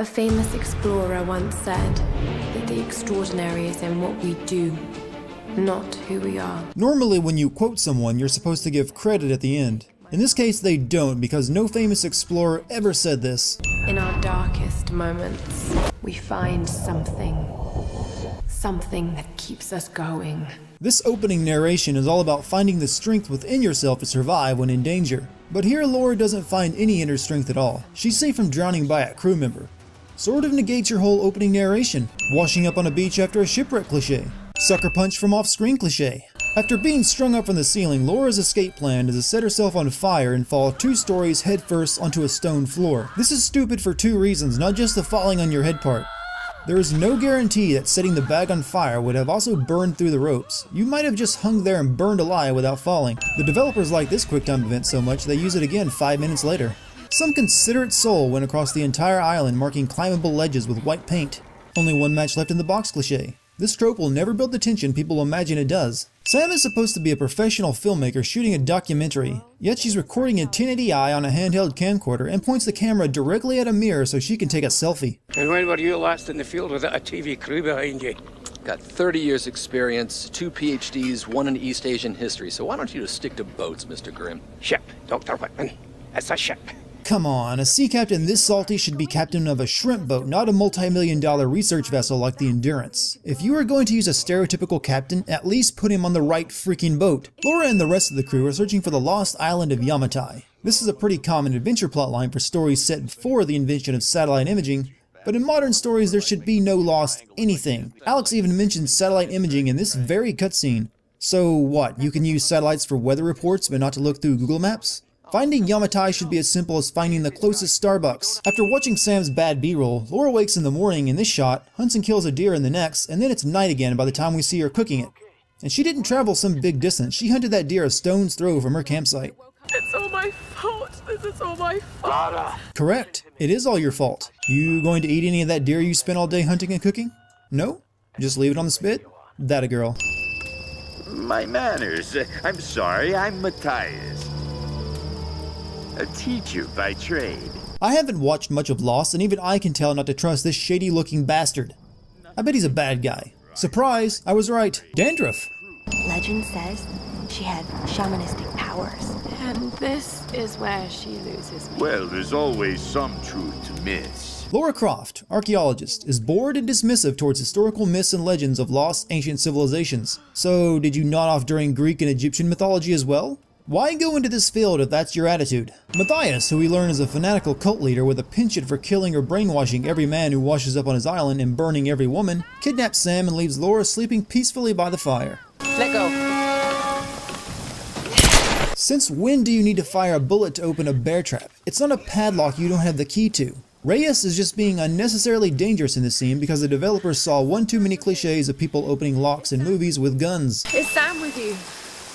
A famous explorer once said that the extraordinary is in what we do, not who we are. Normally when you quote someone, you're supposed to give credit at the end. In this case they don't, because no famous explorer ever said this. In our darkest moments, we find something that keeps us going. This opening narration is all about finding the strength within yourself to survive when in danger. But here Laura doesn't find any inner strength at all. She's safe from drowning by a crew member. Sort of negates your whole opening narration. Washing up on a beach after a shipwreck cliché. Sucker punch from off-screen cliché. After being strung up from the ceiling, Laura's escape plan is to set herself on fire and fall 2 stories headfirst onto a stone floor. This is stupid for 2 reasons, not just the falling on your head part. There is no guarantee that setting the bag on fire would have also burned through the ropes. You might have just hung there and burned alive without falling. The developers like this QuickTime event so much they use it again 5 minutes later. Some considerate soul went across the entire island marking climbable ledges with white paint. Only 1 match left in the box cliché. This trope will never build the tension people imagine it does. Sam is supposed to be a professional filmmaker shooting a documentary, yet she's recording in 1080i on a handheld camcorder and points the camera directly at a mirror so she can take a selfie. And when were you last in the field without a TV crew behind you? Got 30 years experience, 2 PhDs, 1 in East Asian history, so why don't you just stick to boats, Mr. Grimm? Ship, Dr. Whitman. It's a ship. Come on, a sea captain this salty should be captain of a shrimp boat, not a multi-million-dollar research vessel like the Endurance. If you are going to use a stereotypical captain, at least put him on the right freaking boat. Laura and the rest of the crew are searching for the lost island of Yamatai. This is a pretty common adventure plotline for stories set before the invention of satellite imaging, but in modern stories there should be no lost anything. Alex even mentions satellite imaging in this very cutscene. So what, you can use satellites for weather reports but not to look through Google Maps? Finding Yamatai should be as simple as finding the closest Starbucks. After watching Sam's bad B-roll, Laura wakes in the morning in this shot, hunts and kills a deer in the next, and then it's night again by the time we see her cooking it. And she didn't travel some big distance, she hunted that deer a stone's throw from her campsite. It's all my fault. This is all my fault. Correct. It is all your fault. You going to eat any of that deer you spent all day hunting and cooking? No? Just leave it on the spit? That a girl. My manners. I'm sorry, I'm Matthias. A teacher by trade. I haven't watched much of Lost, and even I can tell not to trust this shady-looking bastard. I bet he's a bad guy. Surprise, I was right. Dandruff. Legend says she had shamanistic powers. And this is where she loses me. Well, there's always some truth to miss. Laura Croft, archaeologist, is bored and dismissive towards historical myths and legends of lost ancient civilizations. So, did you nod off during Greek and Egyptian mythology as well? Why go into this field if that's your attitude? Matthias, who we learn is a fanatical cult leader with a penchant for killing or brainwashing every man who washes up on his island and burning every woman, kidnaps Sam and leaves Laura sleeping peacefully by the fire. Let go. Since when do you need to fire a bullet to open a bear trap? It's not a padlock you don't have the key to. Reyes is just being unnecessarily dangerous in this scene because the developers saw one too many cliches of people opening locks in movies with guns. Is Sam with you?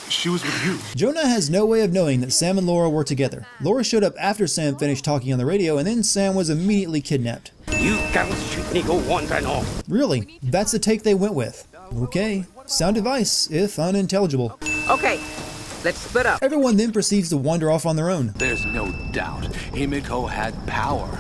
She was with you. Jonah has no way of knowing that Sam and Laura were together. Laura showed up after Sam finished talking on the radio, and then Sam was immediately kidnapped. You girls shouldn't go wandering off. Really? That's the take they went with. Okay. Sound advice, if unintelligible. Okay, let's split up. Everyone then proceeds to wander off on their own. There's no doubt Himiko had power.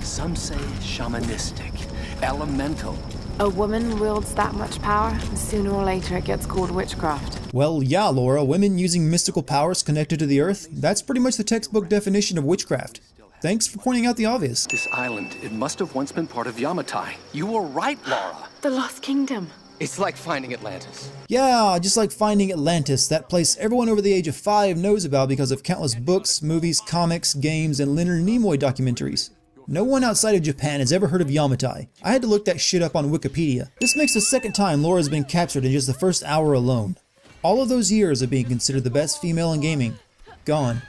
Some say shamanistic, elemental. A woman wields that much power, and sooner or later it gets called witchcraft. Well, yeah, Laura, women using mystical powers connected to the earth, that's pretty much the textbook definition of witchcraft. Thanks for pointing out the obvious. This island, it must have once been part of Yamatai. You were right, Laura. The Lost Kingdom. It's like finding Atlantis. Yeah, just like finding Atlantis, that place everyone over the age of 5 knows about because of countless books, movies, comics, games, and Leonard Nimoy documentaries. No one outside of Japan has ever heard of Yamatai. I had to look that shit up on Wikipedia. This makes the second time Laura's been captured in just the first hour alone. All of those years of being considered the best female in gaming, gone.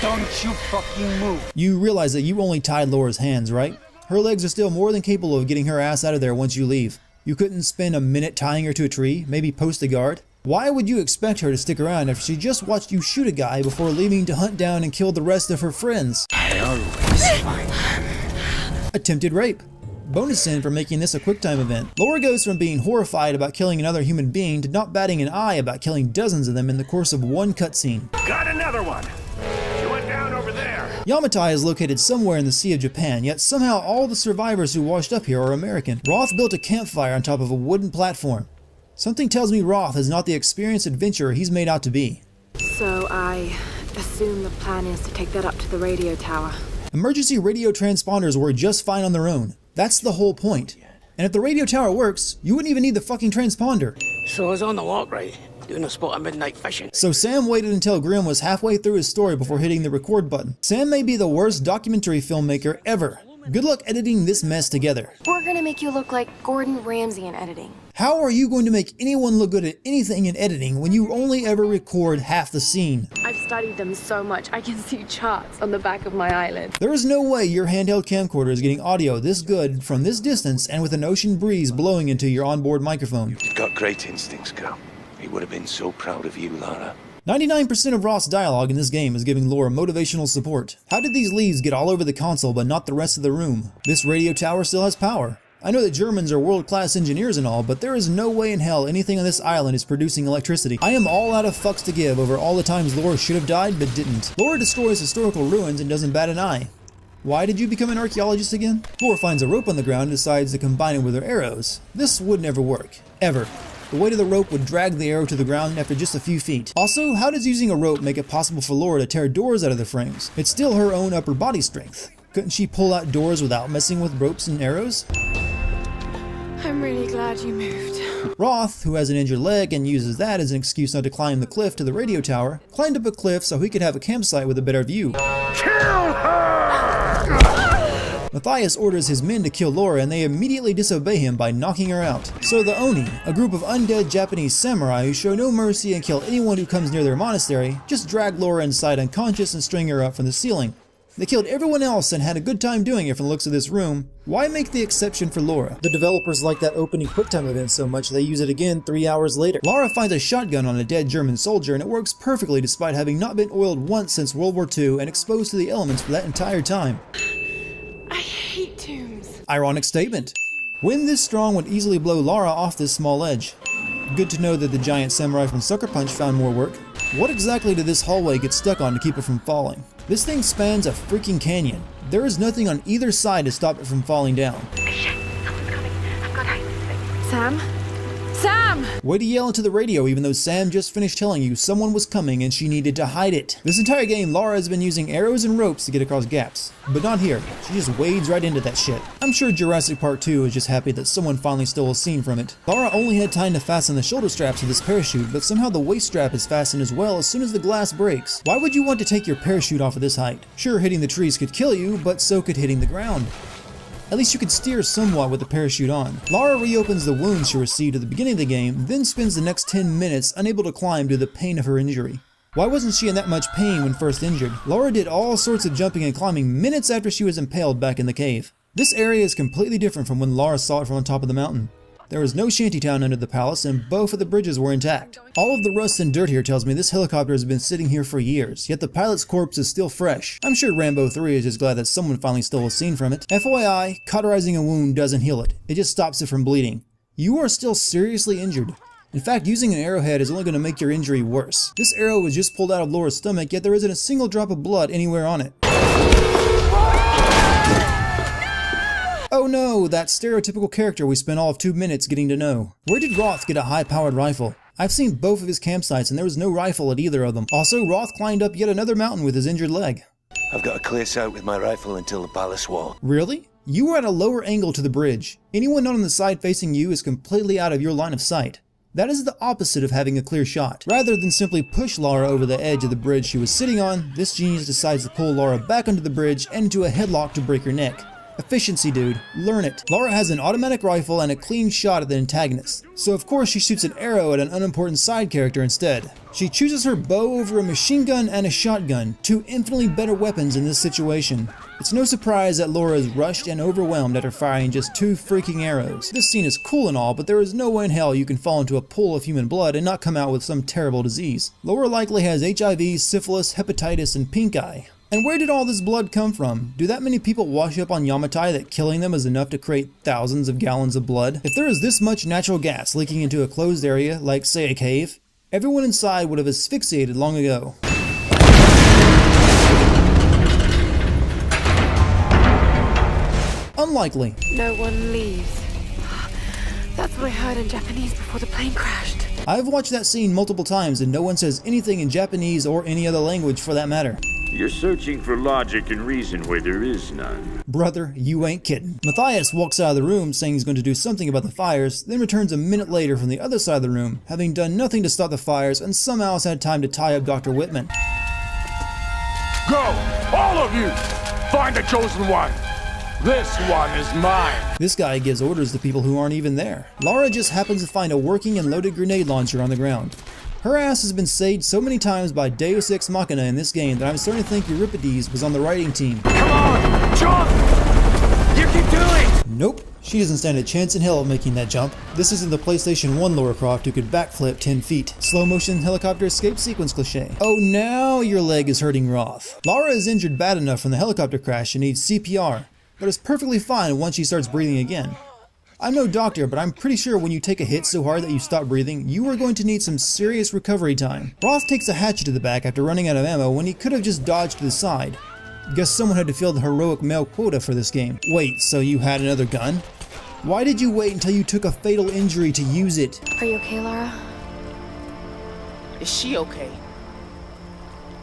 Don't you fucking move. You realize that you only tied Laura's hands, right? Her legs are still more than capable of getting her ass out of there once you leave. You couldn't spend a minute tying her to a tree, maybe post a guard? Why would you expect her to stick around after she just watched you shoot a guy before leaving to hunt down and kill the rest of her friends? I always find Attempted rape. Bonus sin for making this a QuickTime event. Laura goes from being horrified about killing another human being to not batting an eye about killing dozens of them in the course of one cutscene. Got another one. She went down over there. Yamatai is located somewhere in the Sea of Japan, yet somehow all the survivors who washed up here are American. Roth built a campfire on top of a wooden platform. Something tells me Roth is not the experienced adventurer he's made out to be. So I assume the plan is to take that up to the radio tower. Emergency radio transponders work just fine on their own. That's the whole point. And if the radio tower works, you wouldn't even need the fucking transponder. So I was on the walk, right? Doing a spot of midnight fishing. So Sam waited until Grimm was halfway through his story before hitting the record button. Sam may be the worst documentary filmmaker ever. Good luck editing this mess together. We're gonna make you look like Gordon Ramsay in editing. How are you going to make anyone look good at anything in editing when you only ever record half the scene? I've studied them so much I can see charts on the back of my eyelids. There is no way your handheld camcorder is getting audio this good from this distance and with an ocean breeze blowing into your onboard microphone. You've got great instincts, girl. He would have been so proud of you, Lara. 99% of Roth's dialogue in this game is giving Laura motivational support. How did these leaves get all over the console but not the rest of the room? This radio tower still has power. I know that Germans are world-class engineers and all, but there is no way in hell anything on this island is producing electricity. I am all out of fucks to give over all the times Laura should have died but didn't. Laura destroys historical ruins and doesn't bat an eye. Why did you become an archaeologist again? Laura finds a rope on the ground and decides to combine it with her arrows. This would never work. Ever. The weight of the rope would drag the arrow to the ground after just a few feet. Also, how does using a rope make it possible for Laura to tear doors out of the frames? It's still her own upper body strength. Couldn't she pull out doors without messing with ropes and arrows? I'm really glad you moved. Roth, who has an injured leg and uses that as an excuse not to climb the cliff to the radio tower, climbed up a cliff so he could have a campsite with a better view. Kill her! Matthias orders his men to kill Laura and they immediately disobey him by knocking her out. So the Oni, a group of undead Japanese samurai who show no mercy and kill anyone who comes near their monastery, just drag Laura inside unconscious and string her up from the ceiling. They killed everyone else and had a good time doing it from the looks of this room. Why make the exception for Laura? The developers like that opening QuickTime event so much they use it again 3 hours later. Laura finds a shotgun on a dead German soldier and it works perfectly despite having not been oiled once since World War II and exposed to the elements for that entire time. I hate tombs. Ironic statement. Wind this strong would easily blow Lara off this small ledge. Good to know that the giant samurai from Sucker Punch found more work. What exactly did this hallway get stuck on to keep it from falling? This thing spans a freaking canyon. There is nothing on either side to stop it from falling down. Shit, someone's coming. I've got to hide this thing. Sam? Sam! Way to yell into the radio even though Sam just finished telling you someone was coming and she needed to hide it. This entire game, Lara has been using arrows and ropes to get across gaps. But not here. She just wades right into that shit. I'm sure Jurassic Park 2 is just happy that someone finally stole a scene from it. Lara only had time to fasten the shoulder straps of this parachute, but somehow the waist strap is fastened as well as soon as the glass breaks. Why would you want to take your parachute off at this height? Sure, hitting the trees could kill you, but so could hitting the ground. At least you could steer somewhat with the parachute on. Lara reopens the wounds she received at the beginning of the game, then spends the next 10 minutes unable to climb due to the pain of her injury. Why wasn't she in that much pain when first injured? Lara did all sorts of jumping and climbing minutes after she was impaled back in the cave. This area is completely different from when Lara saw it from on top of the mountain. There was no shantytown under the palace and both of the bridges were intact. All of the rust and dirt here tells me this helicopter has been sitting here for years, yet the pilot's corpse is still fresh. I'm sure Rambo 3 is just glad that someone finally stole a scene from it. FYI, cauterizing a wound doesn't heal it, it just stops it from bleeding. You are still seriously injured. In fact, using an arrowhead is only going to make your injury worse. This arrow was just pulled out of Laura's stomach, yet there isn't a single drop of blood anywhere on it. Oh no, that stereotypical character we spent all of 2 minutes getting to know. Where did Roth get a high-powered rifle? I've seen both of his campsites and there was no rifle at either of them. Also, Roth climbed up yet another mountain with his injured leg. I've got a clear sight with my rifle until the palace wall. Really? You were at a lower angle to the bridge. Anyone not on the side facing you is completely out of your line of sight. That is the opposite of having a clear shot. Rather than simply push Lara over the edge of the bridge she was sitting on, this genius decides to pull Lara back onto the bridge and into a headlock to break her neck. Efficiency, dude. Learn it. Lara has an automatic rifle and a clean shot at the antagonist, so of course she shoots an arrow at an unimportant side character instead. She chooses her bow over a machine gun and a shotgun, two infinitely better weapons in this situation. It's no surprise that Laura is rushed and overwhelmed after firing just 2 freaking arrows. This scene is cool and all, but there is no way in hell you can fall into a pool of human blood and not come out with some terrible disease. Laura likely has HIV, syphilis, hepatitis, and pink eye. And where did all this blood come from? Do that many people wash up on Yamatai that killing them is enough to create thousands of gallons of blood? If there is this much natural gas leaking into a closed area, like say a cave, everyone inside would have asphyxiated long ago. Unlikely. No one leaves. That's what I heard in Japanese before the plane crashed. I've watched that scene multiple times and no one says anything in Japanese or any other language for that matter. You're searching for logic and reason where there is none. Brother, you ain't kidding. Matthias walks out of the room saying he's going to do something about the fires, then returns a minute later from the other side of the room, having done nothing to stop the fires and somehow has had time to tie up Dr. Whitman. Go! All of you! Find the chosen one! This one is mine! This guy gives orders to people who aren't even there. Lara just happens to find a working and loaded grenade launcher on the ground. Her ass has been saved so many times by Deus Ex Machina in this game that I'm starting to think Euripides was on the writing team. Come on! Jump! You can do it! Nope, she doesn't stand a chance in hell of making that jump. This isn't the PlayStation 1 Lara Croft who could backflip 10 feet. Slow motion helicopter escape sequence cliche. Oh, now your leg is hurting Roth. Lara is injured bad enough from the helicopter crash and needs CPR, but is perfectly fine once she starts breathing again. I'm no doctor, but I'm pretty sure when you take a hit so hard that you stop breathing, you are going to need some serious recovery time. Roth takes a hatchet to the back after running out of ammo when he could have just dodged to the side. Guess someone had to fill the heroic male quota for this game. Wait, so you had another gun? Why did you wait until you took a fatal injury to use it? Are you okay, Lara? Is she okay?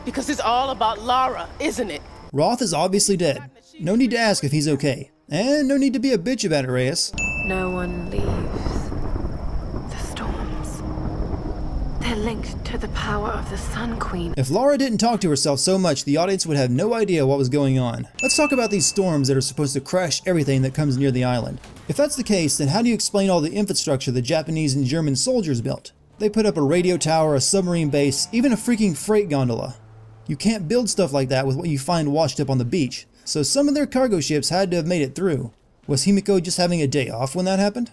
Because it's all about Lara, isn't it? Roth is obviously dead. No need to ask if he's okay. And no need to be a bitch about it, Reyes. No one leaves. The storms. They're linked to the power of the Sun Queen. If Lara didn't talk to herself so much, the audience would have no idea what was going on. Let's talk about these storms that are supposed to crash everything that comes near the island. If that's the case, then how do you explain all the infrastructure the Japanese and German soldiers built? They put up a radio tower, a submarine base, even a freaking freight gondola. You can't build stuff like that with what you find washed up on the beach. So some of their cargo ships had to have made it through. Was Himiko just having a day off when that happened?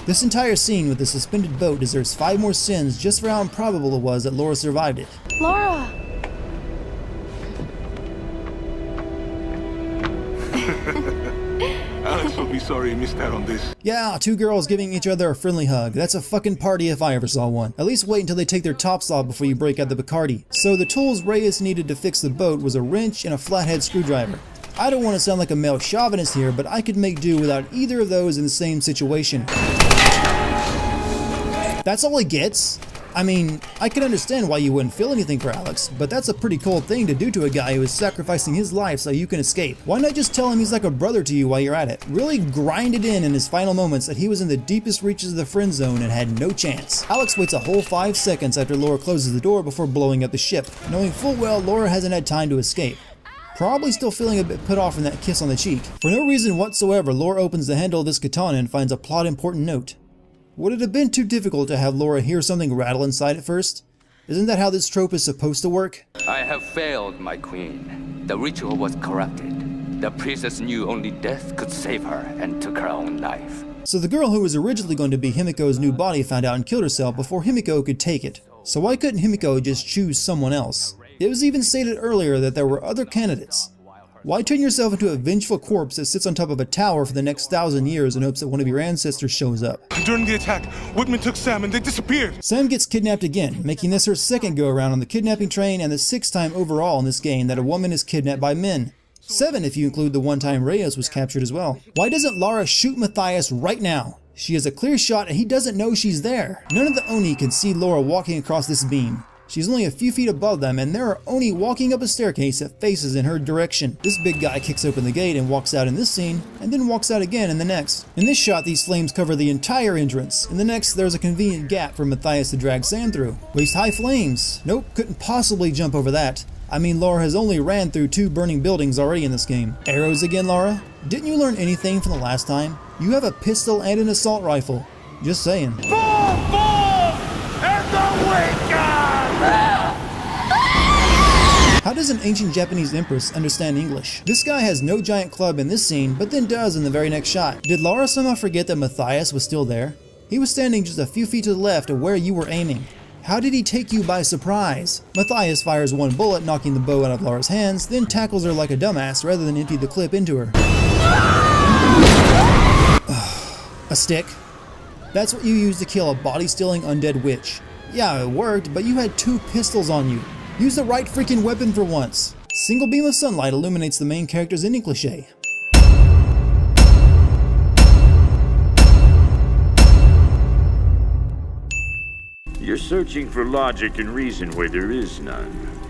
This entire scene with the suspended boat deserves 5 more sins just for how improbable it was that Laura survived it. Lara! Alex will be sorry he missed out on this. Yeah, 2 girls giving each other a friendly hug. That's a fucking party if I ever saw one. At least wait until they take their tops off before you break out the Bacardi. So the tools Reyes needed to fix the boat was a wrench and a flathead screwdriver. I don't want to sound like a male chauvinist here, but I could make do without either of those in the same situation. That's all he gets? I mean, I can understand why you wouldn't feel anything for Alex, but that's a pretty cold thing to do to a guy who is sacrificing his life so you can escape. Why not just tell him he's like a brother to you while you're at it? Really grind it in his final moments that he was in the deepest reaches of the friend zone and had no chance. Alex waits a whole 5 seconds after Laura closes the door before blowing up the ship, knowing full well Laura hasn't had time to escape. Probably still feeling a bit put off from that kiss on the cheek. For no reason whatsoever, Laura opens the handle of this katana and finds a plot important note. Would it have been too difficult to have Laura hear something rattle inside at first? Isn't that how this trope is supposed to work? I have failed, my queen. The ritual was corrupted. The priestess knew only death could save her and took her own life. So the girl who was originally going to be Himiko's new body found out and killed herself before Himiko could take it. So why couldn't Himiko just choose someone else? It was even stated earlier that there were other candidates. Why turn yourself into a vengeful corpse that sits on top of a tower for the next 1,000 years in hopes that one of your ancestors shows up? During the attack, Whitman took Sam and they disappeared. Sam gets kidnapped again, making this her second go-around on the kidnapping train and the 6th time overall in this game that a woman is kidnapped by men. 7 if you include the one time Reyes was captured as well. Why doesn't Lara shoot Matthias right now? She has a clear shot and he doesn't know she's there. None of the Oni can see Laura walking across this beam. She's only a few feet above them, and there are Oni walking up a staircase that faces in her direction. This big guy kicks open the gate and walks out in this scene, and then walks out again in the next. In this shot, these flames cover the entire entrance. In the next, there's a convenient gap for Matthias to drag Sam through. Waist high flames. Nope, couldn't possibly jump over that. I mean, Laura has only ran through 2 burning buildings already in this game. Arrows again, Lara? Didn't you learn anything from the last time? You have a pistol and an assault rifle. Just saying. How does an ancient Japanese empress understand English? This guy has no giant club in this scene, but then does in the very next shot. Did Lara somehow forget that Matthias was still there? He was standing just a few feet to the left of where you were aiming. How did he take you by surprise? Matthias fires 1 bullet, knocking the bow out of Lara's hands, then tackles her like a dumbass rather than empty the clip into her. A stick? That's what you use to kill a body-stealing undead witch. Yeah, it worked, but you had 2 pistols on you. Use the right freaking weapon for once. Single beam of sunlight illuminates the main character's ending cliche. You're searching for logic and reason where there is none.